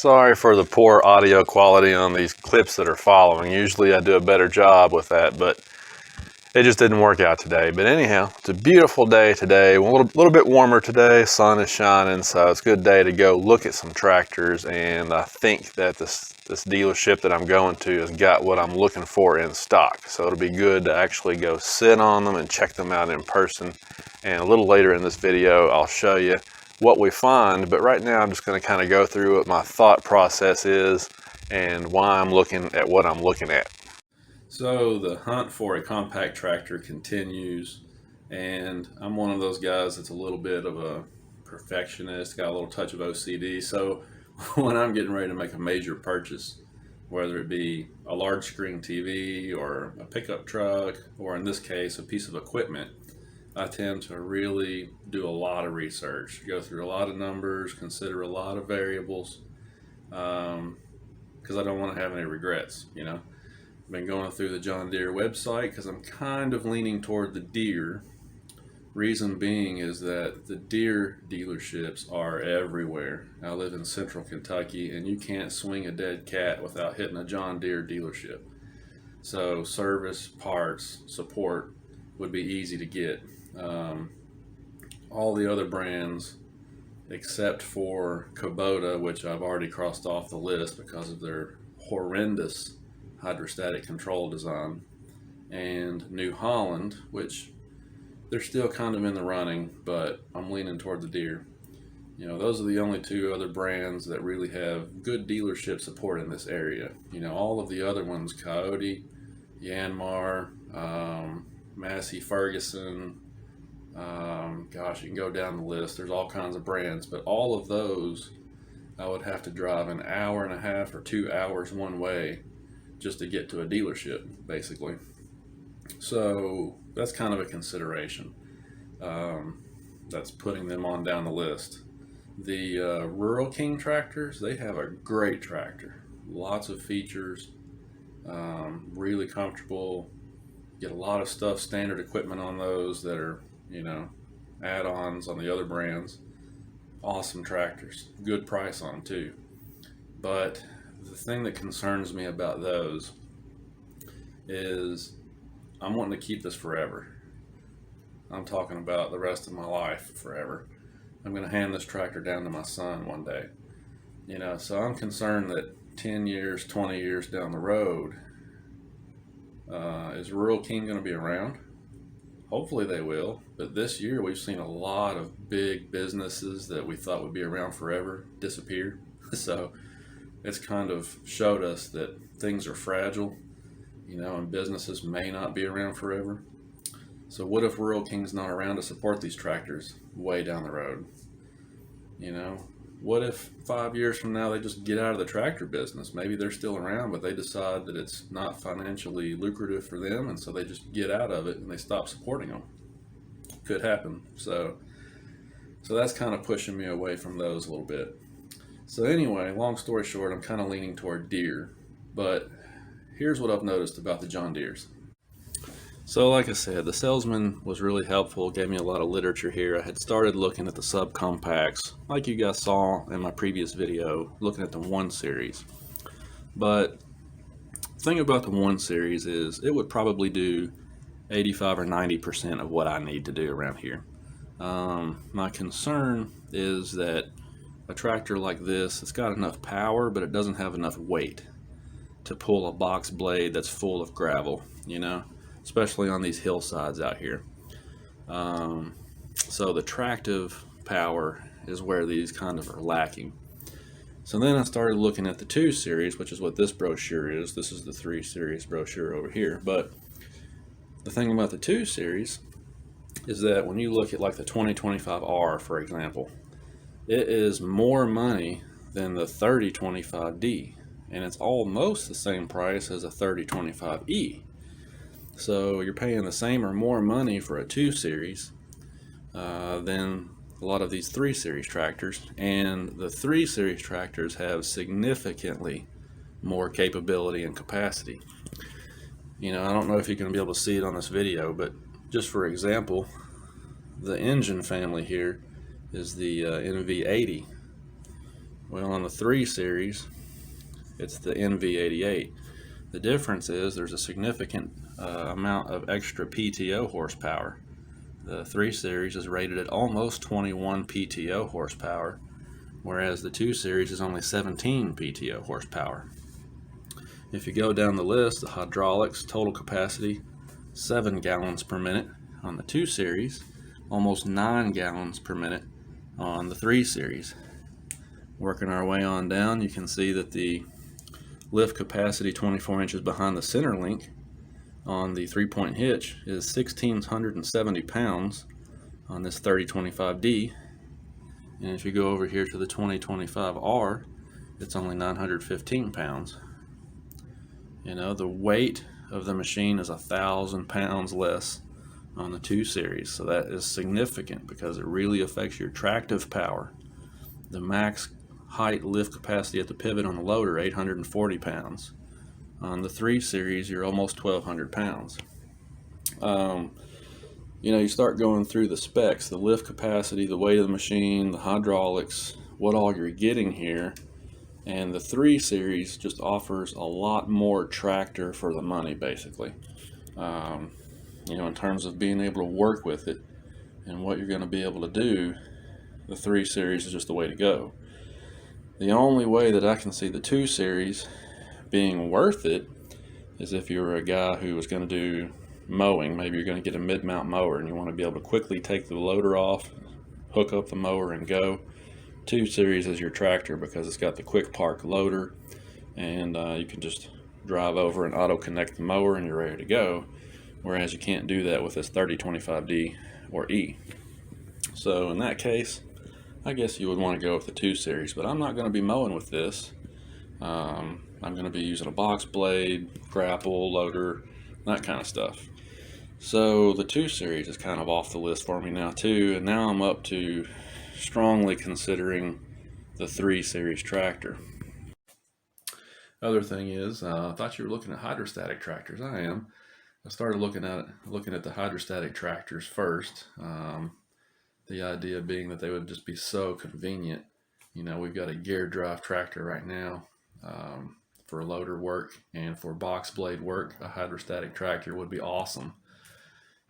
Sorry for the poor audio quality on these clips that are following. Usually I do a better job with that, but it just didn't work out today. But anyhow, it's a beautiful day today. A little bit warmer today. Sun is shining, so it's a good day to go look at some tractors. And I think that this dealership that I'm going to has got what I'm looking for in stock. So it'll be good to actually go sit on them and check them out in person. And a little later in this video, I'll show you what we find. But right now, I'm just going to kind of go through what my thought process is and why I'm looking at what I'm looking at. So the hunt for a compact tractor continues, and I'm one of those guys that's a little bit of a perfectionist, got a little touch of OCD. So when I'm getting ready to make a major purchase, whether it be a large screen TV or a pickup truck, or in this case, a piece of equipment, I tend to really do a lot of research, go through a lot of numbers, consider a lot of variables, because I don't want to have any regrets, you know. I've been going through the John Deere website because I'm kind of leaning toward the Deere. Reason being is that the Deere dealerships are everywhere. I live in central Kentucky, and you can't swing a dead cat without hitting a John Deere dealership. So service, parts, support would be easy to get. All the other brands, except for Kubota, which I've already crossed off the list because of their horrendous hydrostatic control design, and New Holland, which they're still kind of in the running, but I'm leaning toward the Deere. You know, those are the only two other brands that really have good dealership support in this area. You know, all of the other ones, Coyote, Yanmar, Massey Ferguson, gosh, you can go down the list. There's all kinds of brands, but all of those I would have to drive an hour and a half or 2 hours one way just to get to a dealership, basically. So that's kind of a consideration. That's putting them on down the list. The Rural King tractors, they have a great tractor. Lots of features, really comfortable. Get a lot of stuff, standard equipment on those that are, you know, add-ons on the other brands. Awesome tractors. Good price on them too. But the thing that concerns me about those is I'm wanting to keep this forever. I'm talking about the rest of my life forever. I'm going to hand this tractor down to my son one day. You know, so I'm concerned that 10 years, 20 years down the road, is Rural King going to be around? Hopefully they will, but this year we've seen a lot of big businesses that we thought would be around forever disappear. So it's kind of showed us that things are fragile, you know, and businesses may not be around forever. So what if Rural King's not around to support these tractors way down the road? You know, what if 5 years from now they just get out of the tractor business? Maybe they're still around, but they decide that it's not financially lucrative for them, and so they just get out of it and they stop supporting them. Could happen. So that's kind of pushing me away from those a little bit. So anyway, long story short, I'm kind of leaning toward Deere, but here's what I've noticed about the John Deeres. So like I said, the salesman was really helpful, gave me a lot of literature here. I had started looking at the subcompacts, like you guys saw in my previous video, looking at the 1 Series. But the thing about the 1 Series is it would probably do 85 or 90% of what I need to do around here. My concern is that a tractor like this, it's got enough power, but it doesn't have enough weight to pull a box blade that's full of gravel, you know, especially on these hillsides out here. So the tractive power is where these kind of are lacking. So then I started looking at the 2 Series, which is what this brochure is. This is the 3 Series brochure over here. But the thing about the 2 Series is that when you look at like the 2025R, for example, it is more money than the 3025D, and it's almost the same price as a 3025E. So you're paying the same or more money for a 2 Series than a lot of these 3 Series tractors, and the 3 Series tractors have significantly more capability and capacity. You know, I don't know if you're going to be able to see it on this video, but just for example, the engine family here is the NV80, Well, on the 3 Series, it's the NV88. The difference is there's a significant amount of extra PTO horsepower. The 3 Series is rated at almost 21 PTO horsepower, whereas the 2 Series is only 17 PTO horsepower. If you go down the list, the hydraulics total capacity 7 gallons per minute on the 2 Series, almost 9 gallons per minute on the 3 Series. Working our way on down, you can see that the lift capacity 24 inches behind the center link on the 3-point hitch is 1,670 pounds on this 3025D. And if you go over here to the 2025R, it's only 915 pounds. You know, the weight of the machine is 1,000 pounds less on the 2 Series. So that is significant because it really affects your tractive power. The max height lift capacity at the pivot on the loader, 840 pounds. On the 3 Series, you're almost 1,200 pounds. You know, you start going through the specs, the lift capacity, the weight of the machine, the hydraulics, what all you're getting here. And the 3 Series just offers a lot more tractor for the money, basically. You know, in terms of being able to work with it and what you're going to be able to do, the 3 Series is just the way to go. The only way that I can see the 2 Series being worth it is if you're a guy who was going to do mowing. Maybe you're going to get a mid-mount mower and you want to be able to quickly take the loader off, hook up the mower and go. 2 Series is your tractor because it's got the quick park loader, and you can just drive over and auto connect the mower and you're ready to go, whereas you can't do that with this 3025D or E. So in that case, I guess you would want to go with the 2 Series, but I'm not going to be mowing with this. I'm going to be using a box blade, grapple, loader, that kind of stuff. So the 2 Series is kind of off the list for me now too, and now I'm up to strongly considering the 3 Series tractor. Other thing is, I thought you were looking at hydrostatic tractors. I am. I started looking at the hydrostatic tractors first. The idea being that they would just be so convenient. You know, we've got a gear drive tractor right now for loader work, and for box blade work, a hydrostatic tractor would be awesome.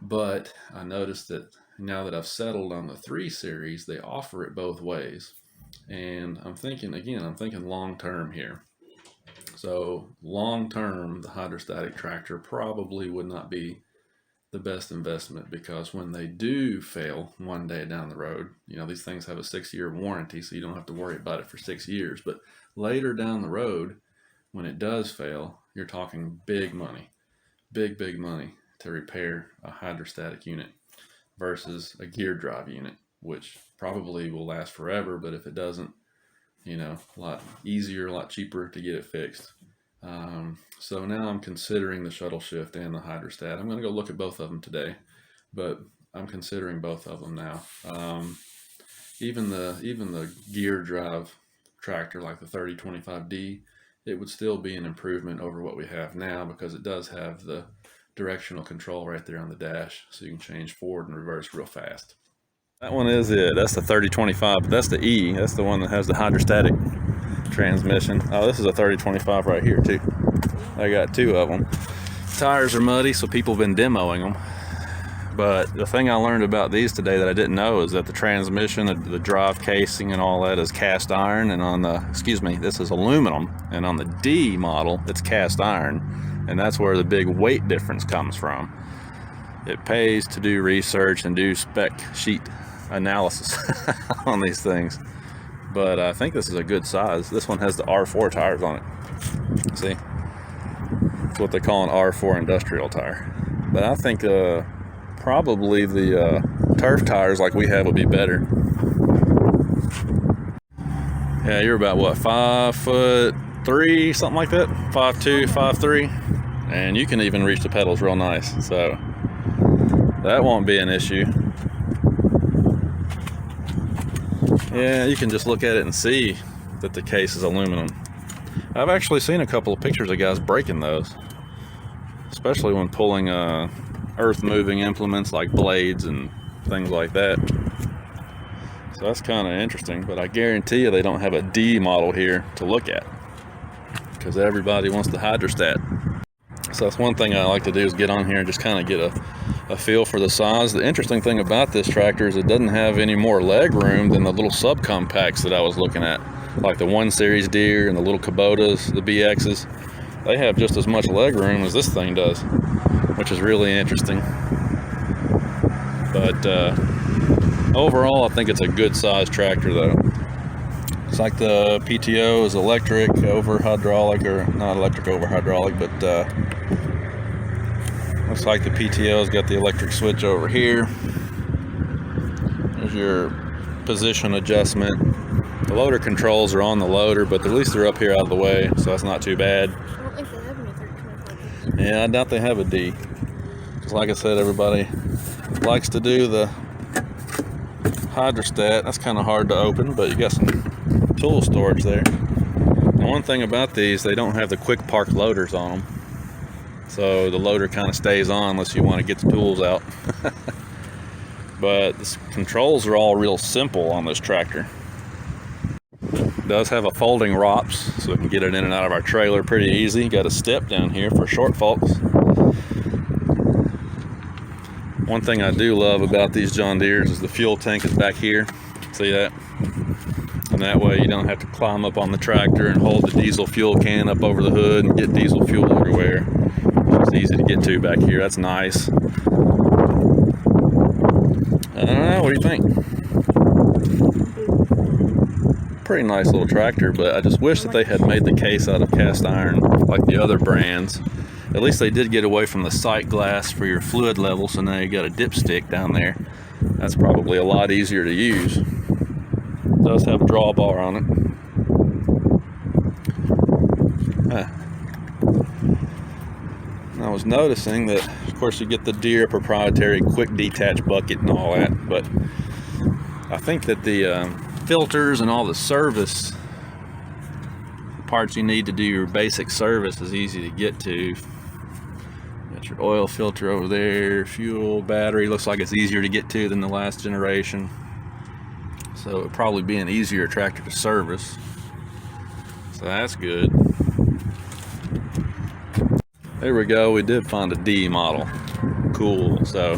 But I noticed that now that I've settled on the 3 Series, they offer it both ways. And I'm thinking long term here. So long term, the hydrostatic tractor probably would not be the best investment, because when they do fail one day down the road, you know, these things have a 6-year warranty, so you don't have to worry about it for 6 years. But later down the road, when it does fail, you're talking big money to repair a hydrostatic unit versus a gear drive unit, which probably will last forever, but if it doesn't, you know, a lot easier, a lot cheaper to get it fixed. So now I'm considering the shuttle shift and the hydrostat. I'm going to go look at both of them today, but I'm considering both of them now. Even the gear drive tractor like the 3025D, it would still be an improvement over what we have now, because it does have the directional control right there on the dash, so you can change forward and reverse real fast. That one is it. That's the 3025, but that's the E. That's the one that has the hydrostatic transmission. Oh, this is a 3025 right here too. I got 2 of them. Tires are muddy, so people have been demoing them. But the thing I learned about these today that I didn't know is that the transmission, the drive casing and all that is cast iron, and on the, this is aluminum, and on the D model, it's cast iron, and that's where the big weight difference comes from. It pays to do research and do spec sheet analysis on these things. But I think this is a good size. This one has the R4 tires on it. See? It's what they call an R4 industrial tire. But I think probably the turf tires like we have would be better. Yeah, you're about what, 5'3", something like that? 5'2", 5'3", and you can even reach the pedals real nice. So that won't be an issue. Yeah, you can just look at it and see that the case is aluminum. I've actually seen a couple of pictures of guys breaking those, especially when pulling earth moving implements like blades and things like that. So that's kind of interesting, but I guarantee you they don't have a D model here to look at because everybody wants the hydrostat. So that's one thing I like to do is get on here and just kind of get a feel for the size. The interesting thing about this tractor is it doesn't have any more leg room than the little subcompacts that I was looking at, like the 1 Series Deere and the little Kubotas, the BXs. They have just as much leg room as this thing does, which is really interesting. But overall, I think it's a good size tractor though. It's like the PTO is electric over hydraulic, or not electric over hydraulic, but looks like the PTO's got the electric switch over here. There's your position adjustment. The loader controls are on the loader, but at least they're up here out of the way, so that's not too bad. I don't think they have any 3025D. Yeah, I doubt they have a D. Because like I said, everybody likes to do the hydrostat. That's kind of hard to open, but you got some tool storage there. And one thing about these, they don't have the quick park loaders on them. So the loader kind of stays on unless you want to get the tools out. But the controls are all real simple on this tractor. It does have a folding ROPS, so we can get it in and out of our trailer pretty easy. Got a step down here for short folks. One thing I do love about these John Deeres is the fuel tank is back here. See that? And that way you don't have to climb up on the tractor and hold the diesel fuel can up over the hood and get diesel fuel everywhere. It's easy to get to back here. That's nice. I don't know, what do you think? Pretty nice little tractor, but I just wish that they had made the case out of cast iron like the other brands. At least they did get away from the sight glass for your fluid level, so now you got a dipstick down there. That's probably a lot easier to use. It does have a drawbar on it. I was noticing that, of course, you get the Deere proprietary quick detach bucket and all that, but I think that the filters and all the service parts you need to do your basic service is easy to get to. Got your oil filter over there, fuel, battery. Looks like it's easier to get to than the last generation, so it'd probably be an easier tractor to service, so that's good. There we go, we did find a D model. Cool. So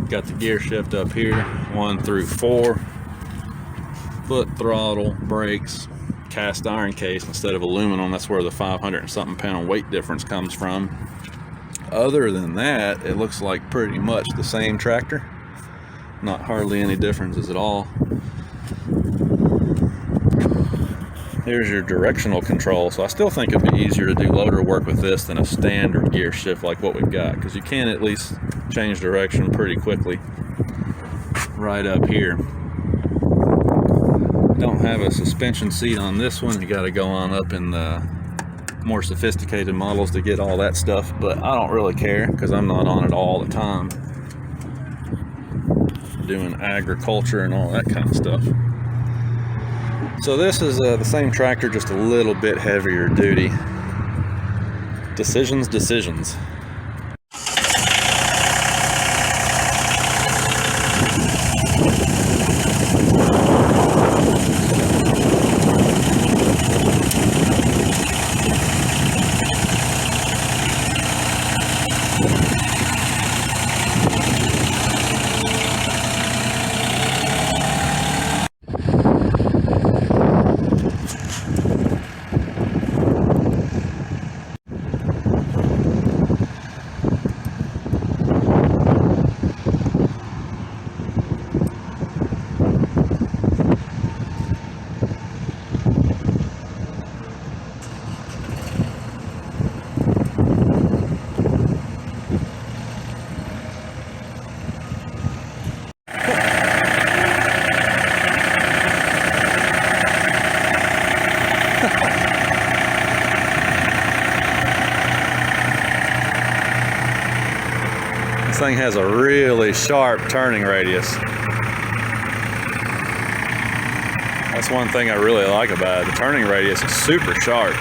got the gear shift up here, 1 through 4, foot throttle, brakes, cast iron case instead of aluminum. That's where the 500 and something pound weight difference comes from. Other than that, it looks like pretty much the same tractor. Not hardly any differences at all. Here's your directional control. So I still think it'd be easier to do loader work with this than a standard gear shift like what we've got, because you can at least change direction pretty quickly right up here. Don't have a suspension seat on this one. You got to go on up in the more sophisticated models to get all that stuff, but I don't really care because I'm not on it all the time doing agriculture and all that kind of stuff. So this is the same tractor, just a little bit heavier duty. Decisions. This thing has a really sharp turning radius. That's one thing I really like about it. The turning radius is super sharp.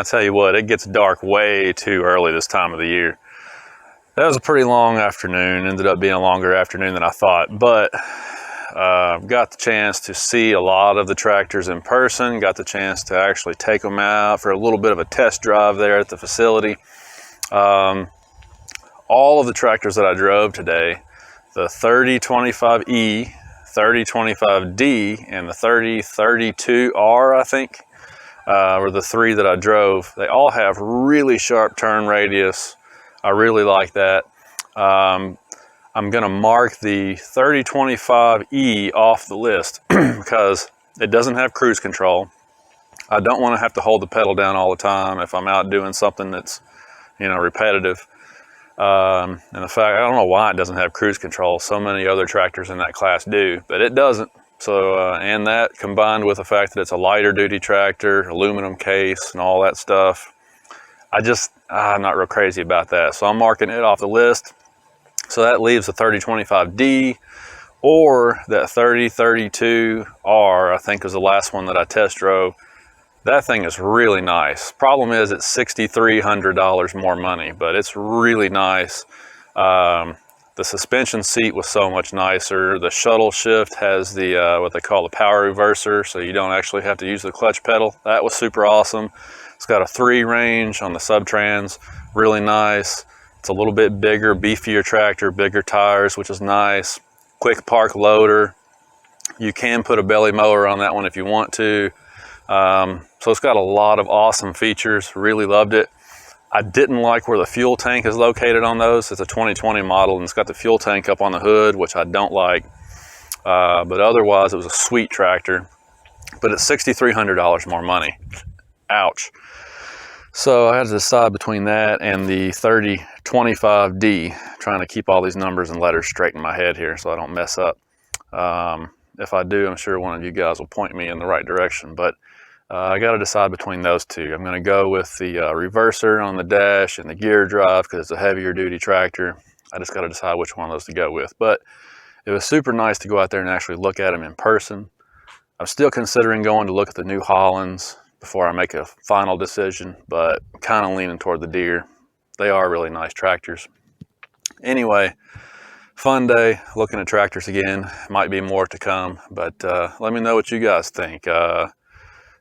I tell you what, it gets dark way too early this time of the year. That was a pretty long afternoon, ended up being a longer afternoon than I thought, but got the chance to see a lot of the tractors in person, got the chance to actually take them out for a little bit of a test drive there at the facility. All of the tractors that I drove today, the 3025E, 3025D, and the 3032R, I think, were the three that I drove. They all have really sharp turn radius. I really like that. I'm gonna mark the 3025E off the list because it doesn't have cruise control. I don't wanna have to hold the pedal down all the time if I'm out doing something that's, you know, repetitive. And the fact, I don't know why it doesn't have cruise control. So many other tractors in that class do, but it doesn't. So, and that combined with the fact that it's a lighter duty tractor, aluminum case and all that stuff, I'm not real crazy about that. So I'm marking it off the list. So that leaves the 3025D or that 3032R, I think was the last one that I test drove. That thing is really nice. Problem is it's $6,300 more money, but it's really nice. The suspension seat was so much nicer. The shuttle shift has the what they call the power reverser, so you don't actually have to use the clutch pedal. That was super awesome. It's got a 3 range on the subtrans, really nice. It's a little bit bigger, beefier tractor, bigger tires, which is nice. Quick park loader. You can put a belly mower on that one if you want to. So it's got a lot of awesome features. Really loved it. I didn't like where the fuel tank is located on those. It's a 2020 model and it's got the fuel tank up on the hood, which I don't like. But otherwise it was a sweet tractor, but it's $6,300 more money. Ouch. So I had to decide between that and the 3025D, trying to keep all these numbers and letters straight in my head here so I don't mess up. If I do, I'm sure one of you guys will point me in the right direction, but I got to decide between those two. I'm going to go with the reverser on the dash and the gear drive because it's a heavier duty tractor. I just got to decide which one of those to go with. But it was super nice to go out there and actually look at them in person. I'm still considering going to look at the New Hollands before I make a final decision, but I'm kind of leaning toward the Deere. They are really nice tractors. Anyway, fun day looking at tractors again. Might be more to come, but let me know what you guys think.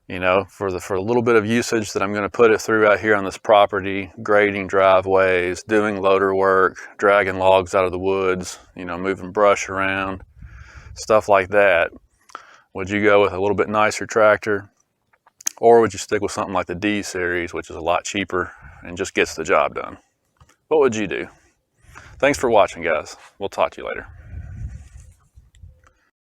You know, for a little bit of usage that I'm going to put it through out here on this property, grading driveways, doing loader work, dragging logs out of the woods, you know, moving brush around, stuff like that. Would you go with a little bit nicer tractor? Or would you stick with something like the D series, which is a lot cheaper and just gets the job done? What would you do? Thanks for watching, guys. We'll talk to you later.